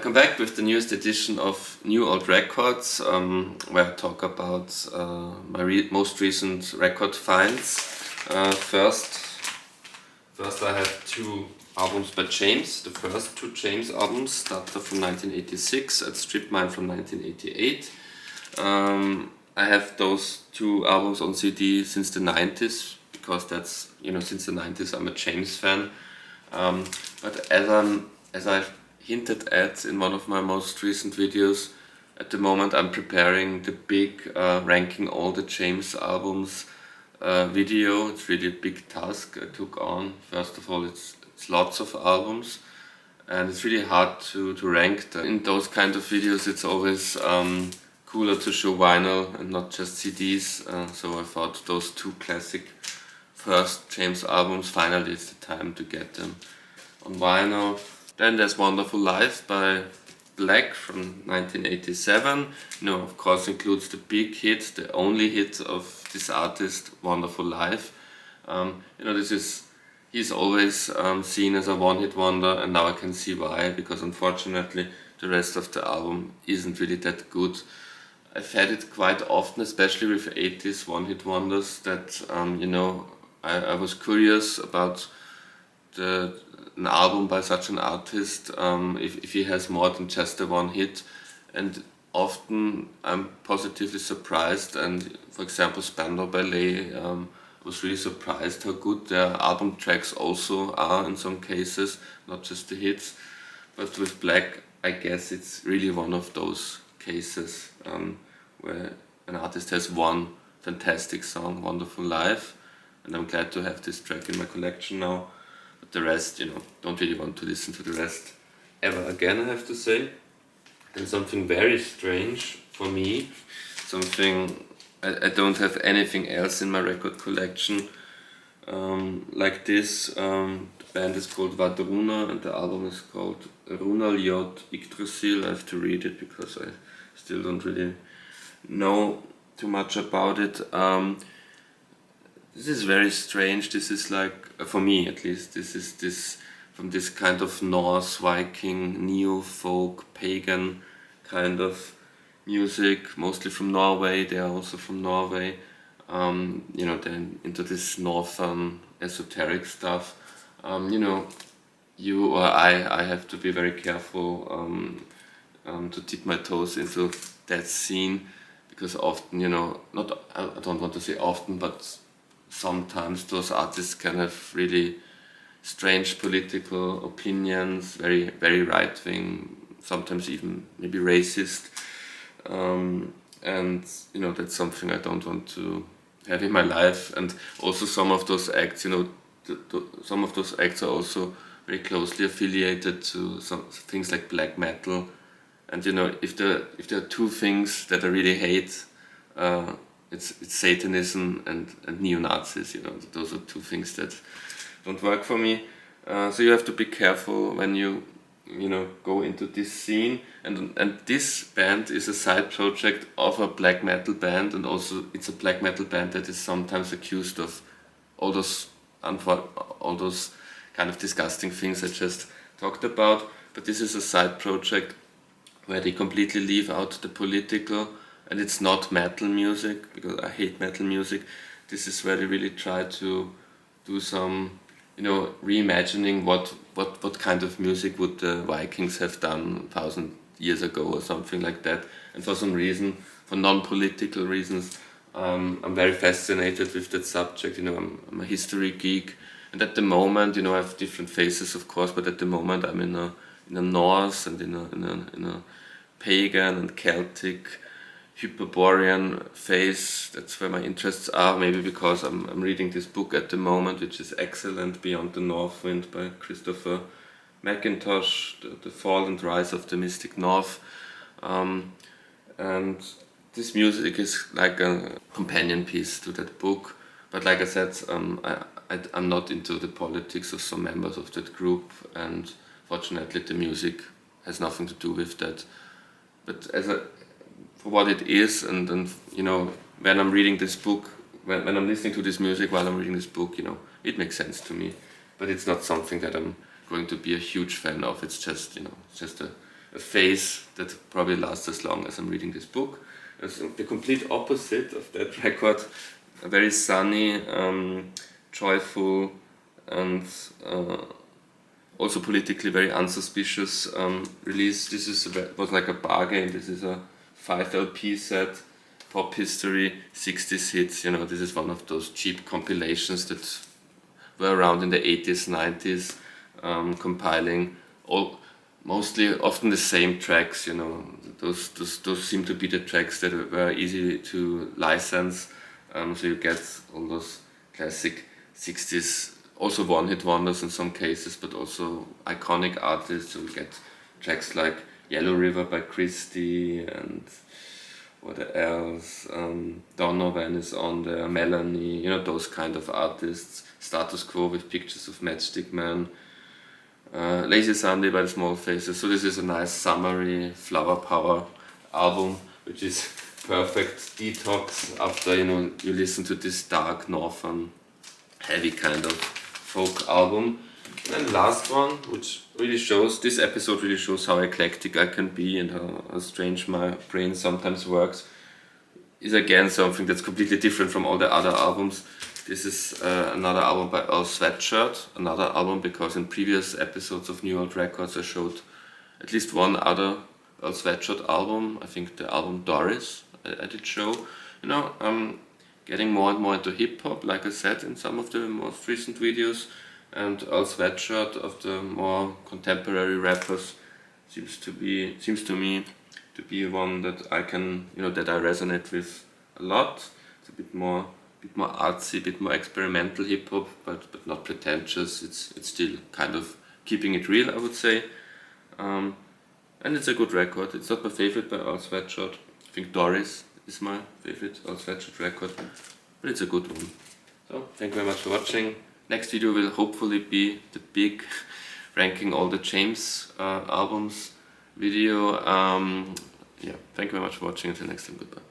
Welcome back with the newest edition of New Old Records, where I talk about my most recent record finds. First I have two albums by James. The first two James albums, Starter from 1986 and Strip Mine from 1988. I have those two albums on CD since the 90s, because that's, since the 90s I'm a James fan. But as I've hinted at in one of my most recent videos, at the moment I'm preparing the big ranking all the James albums video. It's really a big task I took on. First of all, it's lots of albums, and it's really hard to rank them. In those kind of videos it's always cooler to show vinyl and not just CDs, so I thought those two classic first James albums, finally it's the time to get them on vinyl. Then there's Wonderful Life by Black from 1987. Of course includes the big hit, the only hit of this artist, Wonderful Life. He's always seen as a one-hit wonder, and now I can see why, because unfortunately the rest of the album isn't really that good. I've had it quite often, especially with 80s one-hit wonders, that I was curious about an album by such an artist, if he has more than just the one hit, and often I'm positively surprised. And for example, Spandau Ballet, was really surprised how good their album tracks also are in some cases, not just the hits. But with Black, I guess it's really one of those cases where an artist has one fantastic song, Wonderful Life, and I'm glad to have this track in my collection now. But the rest, don't really want to listen to the rest ever again, I have to say. And something very strange for me, something I don't have anything else in my record collection like this. The band is called Vadruna and the album is called Runaljot Yggdrasil. I have to read it because I still don't really know too much about it. This is very strange. This is like, for me at least, this is from this kind of Norse, Viking, neo-folk, pagan kind of music, mostly from Norway. They are also from Norway. Then into this northern esoteric stuff. You or I have to be very careful to dip my toes into that scene, because often, I don't want to say often, but sometimes those artists can have really strange political opinions, very, very right-wing, sometimes even maybe racist. And that's something I don't want to have in my life. And also some of those acts, some of those acts are also very closely affiliated to some things like black metal. And if there are two things that I really hate, it's Satanism and neo-Nazis. Those are two things that don't work for me. So you have to be careful when you go into this scene. And this band is a side project of a black metal band, and also it's a black metal band that is sometimes accused of all those kind of disgusting things I just talked about. But this is a side project where they completely leave out the political. And it's not metal music, because I hate metal music. This is where they really try to do some, reimagining what kind of music would the Vikings have done 1,000 years ago or something like that. And for some reason, for non-political reasons, I'm very fascinated with that subject. I'm a history geek, and at the moment, I have different phases, of course, but at the moment I'm in a Norse and in a Pagan and Celtic Hyperborean phase. That's where my interests are, maybe because I'm reading this book at the moment, which is excellent, Beyond the Northwind by Christopher McIntosh, the Fall and Rise of the Mystic North. And this music is like a companion piece to that book. But like I said, I'm not into the politics of some members of that group, and fortunately the music has nothing to do with that. But for what it is, and when I'm reading this book, when I'm listening to this music while I'm reading this book, it makes sense to me. But it's not something that I'm going to be a huge fan of. It's just, just a a phase that probably lasts as long as I'm reading this book. It's the complete opposite of that record, a very sunny, joyful, and also politically very unsuspicious release. This was like a bargain. This is a 5 LP set, pop history, 60s hits. You know, this is one of those cheap compilations that were around in the 80s, 90s, compiling mostly often the same tracks. You know, those seem to be the tracks that were easy to license. So you get all those classic 60s, also one-hit wonders in some cases, but also iconic artists. So you get tracks like Yellow River by Christie and what else, Donovan is on there, Melanie, you know, those kind of artists. Status Quo with Pictures of Matchstick Man, Lazy Sunday by the Small Faces. So this is a nice summary flower power album, which is perfect detox after, you know, you listen to this dark northern heavy kind of folk album. And last one, which really shows, this episode really shows how eclectic I can be and how strange my brain sometimes works, is again something that's completely different from all the other albums. This is another album by Earl Sweatshirt, another album because in previous episodes of New Old Records I showed at least one other Earl Sweatshirt album. I think the album Doris I did show. You know, I'm getting more and more into hip hop, like I said in some of the most recent videos, and Earl Sweatshirt of the more contemporary rappers seems to me to be one that I can, you know, that I resonate with a lot. It's a bit more artsy, a bit more experimental hip hop, but not pretentious. It's still kind of keeping it real, I would say. And it's a good record. It's not my favorite by Earl Sweatshirt. I think Doris is my favorite Earl Sweatshirt record, but it's a good one. So thank you very much for watching. Next video will hopefully be the big ranking all the James albums video. Yeah, thank you very much for watching. Until next time, goodbye.